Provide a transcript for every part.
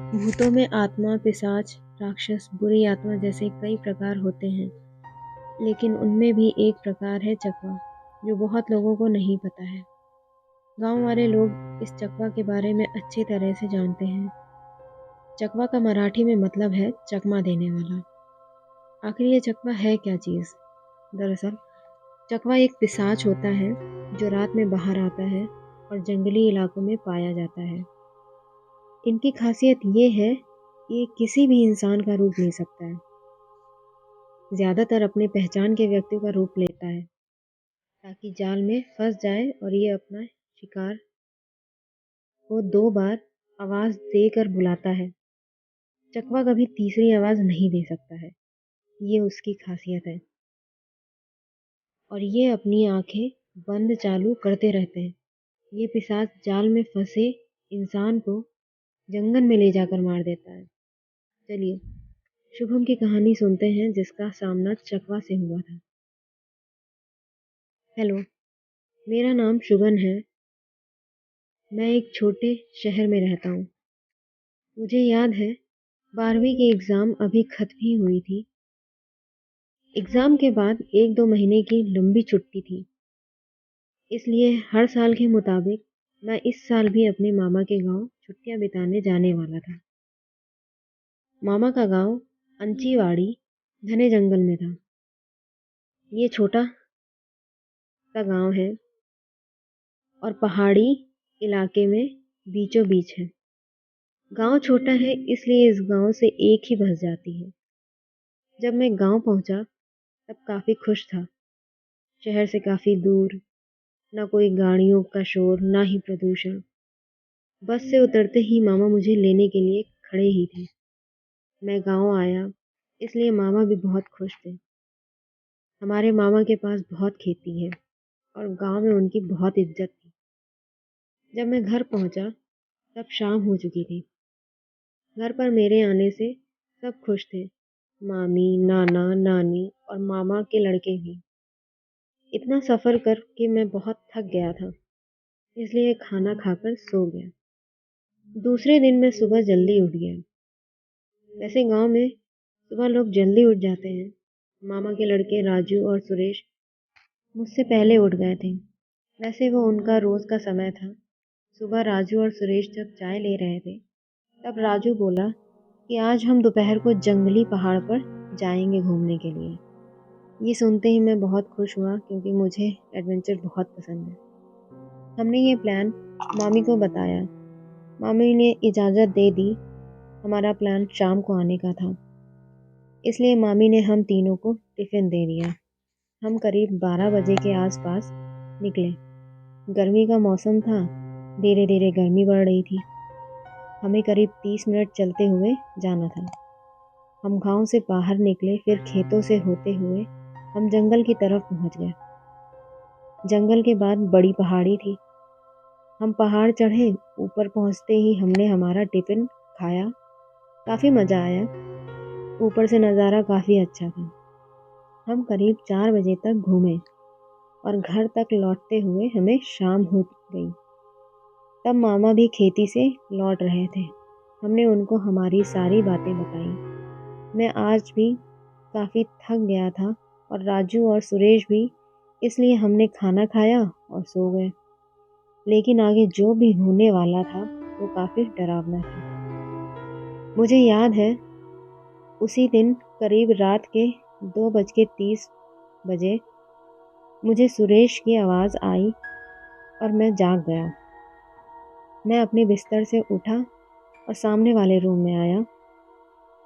भूतों में आत्मा, पिशाच, राक्षस, बुरी आत्मा जैसे कई प्रकार होते हैं, लेकिन उनमें भी एक प्रकार है चकवा, जो बहुत लोगों को नहीं पता है। गांव वाले लोग इस चकवा के बारे में अच्छी तरह से जानते हैं। चकवा का मराठी में मतलब है चकमा देने वाला। आखिर ये चकवा है क्या चीज़? दरअसल चकवा एक पिशाच होता है जो रात में बाहर आता है और जंगली इलाकों में पाया जाता है। इनकी खासियत ये है कि ये किसी भी इंसान का रूप ले सकता है। ज़्यादातर अपने पहचान के व्यक्ति का रूप लेता है ताकि जाल में फंस जाए और ये अपना शिकार को 2 बार आवाज़ देकर बुलाता है। चकवा कभी तीसरी आवाज़ नहीं दे सकता है, ये उसकी खासियत है। और ये अपनी आंखें बंद चालू करते रहते हैं। ये पिशाच जाल में फंसे इंसान को जंगल में ले जाकर मार देता है। चलिए शुभम की कहानी सुनते हैं जिसका सामना चकवा से हुआ था। हेलो, मेरा नाम शुभन है। मैं एक छोटे शहर में रहता हूँ। मुझे याद है 12वीं की एग्ज़ाम अभी खत्म ही हुई थी। एग्ज़ाम के बाद 1-2 महीने की लंबी छुट्टी थी। इसलिए हर साल के मुताबिक मैं इस साल भी अपने मामा के गाँव छुट्टियाँ बिताने जाने वाला था। मामा का गाँव अंचीवाड़ी घने जंगल में था। ये छोटा सा गाँव है और पहाड़ी इलाके में बीचों बीच है। गाँव छोटा है इसलिए इस गाँव से एक ही बस जाती है। जब मैं गाँव पहुँचा तब काफ़ी खुश था। शहर से काफ़ी दूर, ना कोई गाड़ियों का शोर, ना ही प्रदूषण। बस से उतरते ही मामा मुझे लेने के लिए खड़े ही थे। मैं गाँव आया इसलिए मामा भी बहुत खुश थे। हमारे मामा के पास बहुत खेती है और गाँव में उनकी बहुत इज्जत थी। जब मैं घर पहुँचा तब शाम हो चुकी थी। घर पर मेरे आने से सब खुश थे। मामी, नाना, नानी और मामा के लड़के भी। इतना सफ़र करके मैं बहुत थक गया था, इसलिए खाना खाकर सो गया। दूसरे दिन मैं सुबह जल्दी उठ गया। वैसे गांव में सुबह लोग जल्दी उठ जाते हैं। मामा के लड़के राजू और सुरेश मुझसे पहले उठ गए थे। वैसे वो उनका रोज़ का समय था। सुबह राजू और सुरेश जब चाय ले रहे थे, तब राजू बोला कि आज हम दोपहर को जंगली पहाड़ पर जाएंगे घूमने के लिए। ये सुनते ही मैं बहुत खुश हुआ क्योंकि मुझे एडवेंचर बहुत पसंद है। हमने ये प्लान मामी को बताया। मामी ने इजाज़त दे दी। हमारा प्लान शाम को आने का था, इसलिए मामी ने हम तीनों को टिफ़िन दे दिया। हम करीब 12 बजे के आसपास निकले। गर्मी का मौसम था, धीरे धीरे गर्मी बढ़ रही थी। हमें करीब 30 मिनट चलते हुए जाना था। हम गांव से बाहर निकले, फिर खेतों से होते हुए हम जंगल की तरफ पहुंच गए। जंगल के बाद बड़ी पहाड़ी थी। हम पहाड़ चढ़े। ऊपर पहुंचते ही हमने हमारा टिफ़िन खाया। काफ़ी मज़ा आया। ऊपर से नज़ारा काफ़ी अच्छा था। हम करीब 4 बजे तक घूमे और घर तक लौटते हुए हमें शाम हो गई। तब मामा भी खेती से लौट रहे थे। हमने उनको हमारी सारी बातें बताई। मैं आज भी काफ़ी थक गया था और राजू और सुरेश भी, इसलिए हमने खाना खाया और सो गए। लेकिन आगे जो भी होने वाला था वो काफ़ी डरावना था। मुझे याद है उसी दिन करीब रात के 2:30 बजे मुझे सुरेश की आवाज़ आई और मैं जाग गया। मैं अपने बिस्तर से उठा और सामने वाले रूम में आया।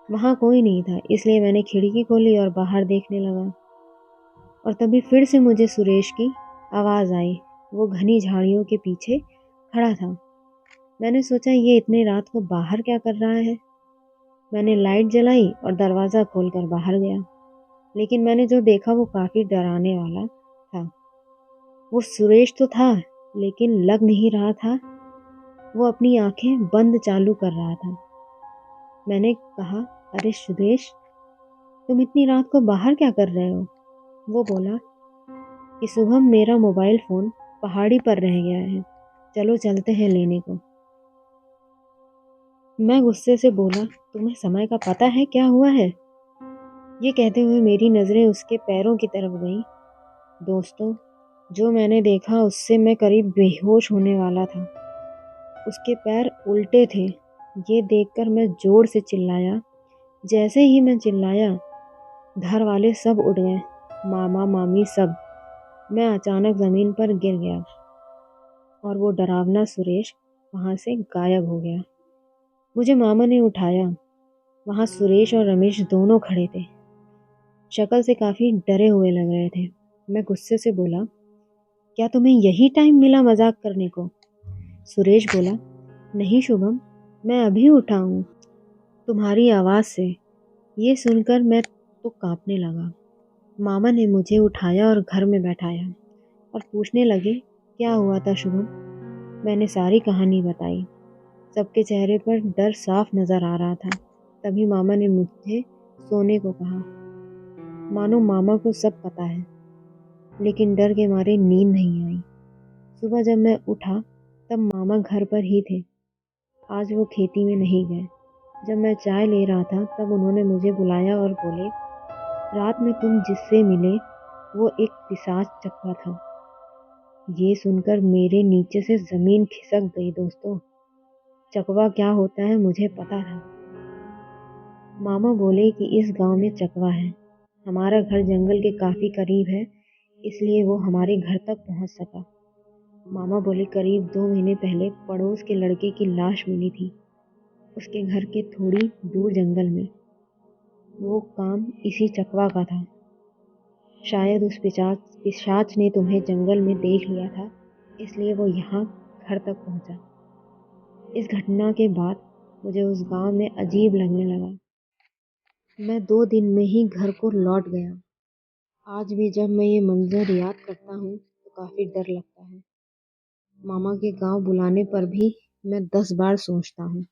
वहाँ कोई नहीं था, इसलिए मैंने खिड़की खोली और बाहर देखने लगा। और तभी फिर से मुझे सुरेश की आवाज़ आई। वो घनी झाड़ियों के पीछे खड़ा था। मैंने सोचा ये इतनी रात को बाहर क्या कर रहा है। मैंने लाइट जलाई और दरवाज़ा खोलकर बाहर गया। लेकिन मैंने जो देखा वो काफ़ी डराने वाला था। वो सुरेश तो था, लेकिन लग नहीं रहा था। वो अपनी आंखें बंद चालू कर रहा था। मैंने कहा, अरे सुरेश, तुम इतनी रात को बाहर क्या कर रहे हो? वो बोला कि शुभम, मेरा मोबाइल फ़ोन पहाड़ी पर रह गया है, चलो चलते हैं लेने को। मैं गुस्से से बोला, तुम्हें समय का पता है क्या हुआ है? ये कहते हुए मेरी नज़रें उसके पैरों की तरफ गईं। दोस्तों, जो मैंने देखा उससे मैं करीब बेहोश होने वाला था। उसके पैर उल्टे थे। ये देखकर मैं जोर से चिल्लाया। जैसे ही मैं चिल्लाया, घर वाले सब उठ गए, मामा मामी सब। मैं अचानक ज़मीन पर गिर गया और वो डरावना सुरेश वहाँ से गायब हो गया। मुझे मामा ने उठाया। वहाँ सुरेश और रमेश दोनों खड़े थे। शक्ल से काफ़ी डरे हुए लग रहे थे। मैं गुस्से से बोला, क्या तुम्हें यही टाइम मिला मजाक करने को? सुरेश बोला, नहीं शुभम, मैं अभी उठा हूँ तुम्हारी आवाज़ से। ये सुनकर मैं तो कांपने लगा। मामा ने मुझे उठाया और घर में बैठाया और पूछने लगे, क्या हुआ था शुभम? मैंने सारी कहानी बताई। सबके चेहरे पर डर साफ नज़र आ रहा था। तभी मामा ने मुझे सोने को कहा। मानो मामा को सब पता है, लेकिन डर के मारे नींद नहीं आई। सुबह जब मैं उठा तब मामा घर पर ही थे। आज वो खेती में नहीं गए। जब मैं चाय ले रहा था तब उन्होंने मुझे बुलाया और बोले, रात में तुम जिससे मिले वो एक पिशाच चकवा था। ये सुनकर मेरे नीचे से ज़मीन खिसक गई दोस्तों। चकवा क्या होता है मुझे पता था। मामा बोले कि इस गांव में चकवा है। हमारा घर जंगल के काफ़ी करीब है, इसलिए वो हमारे घर तक पहुंच सका। मामा बोले करीब 2 महीने पहले पड़ोस के लड़के की लाश मिली थी, उसके घर के थोड़ी दूर जंगल में। वो काम इसी चकवा का था। शायद उस पिशाच ने तुम्हें जंगल में देख लिया था, इसलिए वो यहाँ घर तक पहुँचा। इस घटना के बाद मुझे उस गांव में अजीब लगने लगा। मैं 2 दिन में ही घर को लौट गया। आज भी जब मैं ये मंजर याद करता हूँ तो काफ़ी डर लगता है। मामा के गांव बुलाने पर भी मैं 10 बार सोचता हूँ।